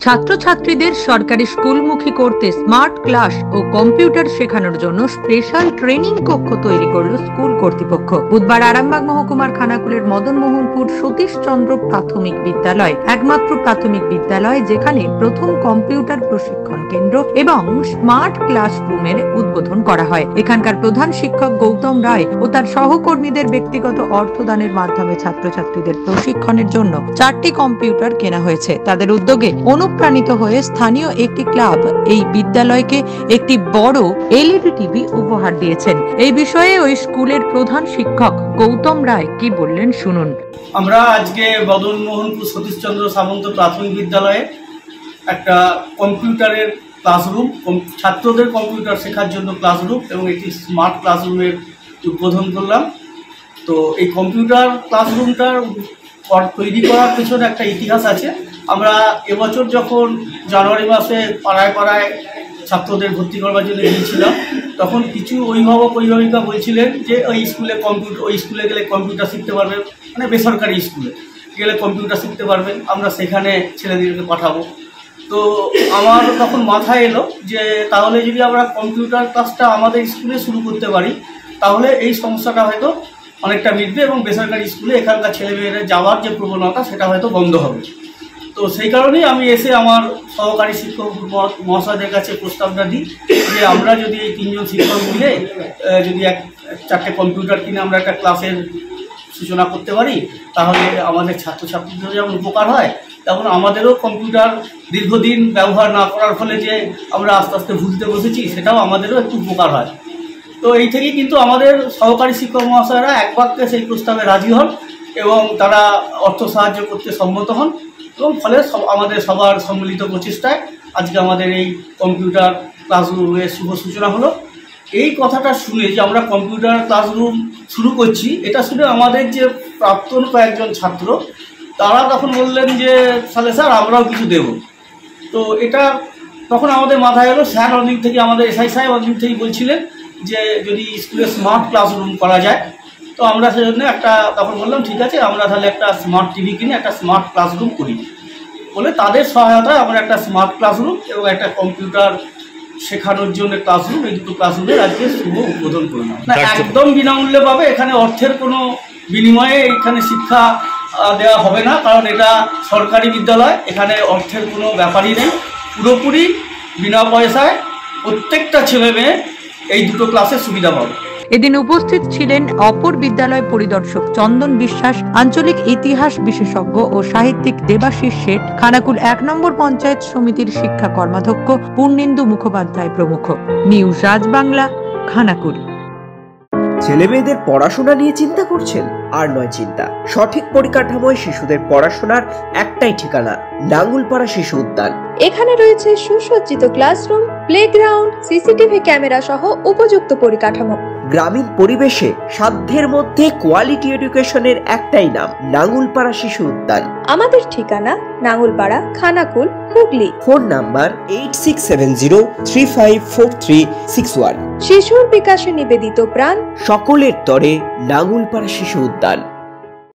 ছাত্রছাত্রীদের সরকারি স্কুলমুখী করতে স্মার্ট ক্লাস ও কম্পিউটার শেখানোর জন্য স্পেশাল ট্রেনিং কক্ষ তৈরি করল স্কুল কর্তৃপক্ষ। বুধবার আরামবাগ মহকুমার খানাকুলের মদনমোহনপুর সতীশচন্দ্র প্রাথমিক বিদ্যালয় একমাত্র প্রাথমিক বিদ্যালয় যেখানে প্রথম কম্পিউটার প্রশিক্ষণ কেন্দ্র এবং স্মার্ট ক্লাসরুমের উদ্বোধন করা হয়। এখানকার প্রধান শিক্ষক গৌতম রায় ও তার সহকর্মীদের ব্যক্তিগত অর্থদানের মাধ্যমে ছাত্রছাত্রীদের প্রশিক্ষণের জন্য 4টি কম্পিউটার কেনা হয়েছে। তাদের উদ্যোগে অনুপ্রাণিত হয়ে স্থানীয় একটি ক্লাব এই বিদ্যালয়কে একটি বড় এলইডি টিভি উপহার দিয়েছেন। এই বিষয়ে ওই স্কুলের প্রধান শিক্ষক গৌতম রায় কি বললেন শুনুন। আমরা আজকে মদনমোহনপুর সতীশচন্দ্র সামন্ত প্রাথমিক বিদ্যালয়ে একটা কম্পিউটারের ক্লাসরুম, ছাত্রদের কম্পিউটার শেখার জন্য ক্লাসরুম এবং একটি স্মার্ট ক্লাসরুমের উদ্বোধন করলাম। তো এই কম্পিউটার ক্লাসরুমটার তৈরি করার পেছনে একটা ইতিহাস আছে। আমরা এবছর যখন জানুয়ারি মাসে পাড়ায় পাড়ায় ছাত্রদের ভর্তি করবার জন্য গিয়েছিলাম, তখন কিছু অভিভাবক অভিভাবিকা বলছিলেন যে ওই স্কুলে গেলে কম্পিউটার শিখতে পারবে, মানে বেসরকারি স্কুলে গেলে কম্পিউটার শিখতে পারবেন, আমরা সেখানে ছেলেদেরকে পাঠাবো। তো আমার তখন মাথায় এলো যে তাহলে যদি আমরা কম্পিউটার ক্লাসটা আমাদের স্কুলে শুরু করতে পারি তাহলে এই সমস্যাটা হয়তো অনেকটা মিটবে এবং বেসরকারি স্কুলে এখানকার ছেলেমেয়েরা যাওয়ার যে প্রবণতা সেটা হয়তো বন্ধ হবে। তো সেই কারণেই আমি এসে আমার সহকারী শিক্ষক মহাশয়দের কাছে প্রস্তাবটা দিই যে আমরা যদি এই 3জন শিক্ষক মিলে যদি 4টে কম্পিউটার কিনে আমরা একটা ক্লাসের সূচনা করতে পারি তাহলে আমাদের ছাত্রছাত্রীদের যেমন উপকার হয় তেমন আমাদেরও কম্পিউটার দীর্ঘদিন ব্যবহার না করার ফলে যে আমরা আস্তে আস্তে ভুলতে বসেছি সেটাও আমাদেরও একটু উপকার হয়। তো এই থেকেই কিন্তু আমাদের সহকারী শিক্ষক মহাশয়রা এক বাক্যে সেই প্রস্তাবে রাজি হন এবং তারা অর্থ সাহায্য করতে সম্মত হন এবং ফলে আমাদের সবার সম্মিলিত প্রচেষ্টায় আজকে আমাদের এই কম্পিউটার ক্লাসরুমের শুভ সূচনা হলো। এই কথাটা শুনে যে আমরা কম্পিউটার ক্লাসরুম শুরু করছি এটা শুনে আমাদের যে প্রাক্তন কয়েকজন ছাত্র তারা তখন বললেন যে তাহলে স্যার আমরাও কিছু দেব। তো এটা তখন আমাদের মাথায় এলো, স্যার অনেক থেকে আমাদের এসআই সাহেব অনেক থেকেই বলছিলেন যে যদি স্কুলে স্মার্ট ক্লাসরুম করা যায়। তো আমরা সেজন্য তখন বললাম ঠিক আছে আমরা তাহলে একটা স্মার্ট টিভি কিনে একটা স্মার্ট ক্লাসরুম করি বলে তাদের সহায়তায় আমরা একটা স্মার্ট ক্লাসরুম এবং একটা কম্পিউটার শেখানোর জন্য ক্লাসরুম, এই দুটো ক্লাসরুমের আজকে শুভ উদ্বোধন করলাম। না, একদম বিনামূল্যে পাবে, এখানে অর্থের কোনো বিনিময়ে এখানে শিক্ষা দেওয়া হবে না, কারণ এটা সরকারি বিদ্যালয়, এখানে অর্থের কোনো ব্যাপারই নেই, পুরোপুরি বিনা পয়সায় প্রত্যেকটা ছেলে মেয়ে এই দুটো ক্লাসের সুবিধা পাবে। এদিন উপস্থিত ছিলেন অপর বিদ্যালয় পরিদর্শক চন্দন বিশ্বাস, আঞ্চলিক ইতিহাস বিশেষজ্ঞ ও সাহিত্যিক দেবাশিস শেঠ, খানাকুল 1 নম্বর পঞ্চায়েত সমিতির শিক্ষা কর্মাধ্যক্ষ পূর্ণেন্দু মুখোপাধ্যায় প্রমুখ। নিউজ রাজ বাংলা, খানাকুল। ছেলেমেয়েদের পড়াশোনা নিয়ে চিন্তা করছেন? আর নয় চিন্তা, সঠিক পরিকাঠামোয় শিশুদের পড়াশোনার একটাই ঠিকানা, নাঙ্গুলপাড়া শিশু উদ্যান। এখানে রয়েছে সুসজ্জিত ক্লাসরুম, প্লেগ্রাউন্ড, সিসিটিভি ক্যামেরা সহ উপযুক্ত পরিকাঠামো। গ্রামীণ পরিবেশে সাধ্যের মধ্যে কোয়ালিটি এডুকেশনের একটাই নাম, নাঙ্গুলপাড়া শিশু উদ্যান। আমাদের ঠিকানা নাঙ্গুলপাড়া, খানাকুল, হুগলি। Phone number 8670354361। শিশুর বিকাশে নিবেদিত প্রাণ, সকলের তরে নাঙ্গুলপাড়া শিশু উদ্যান।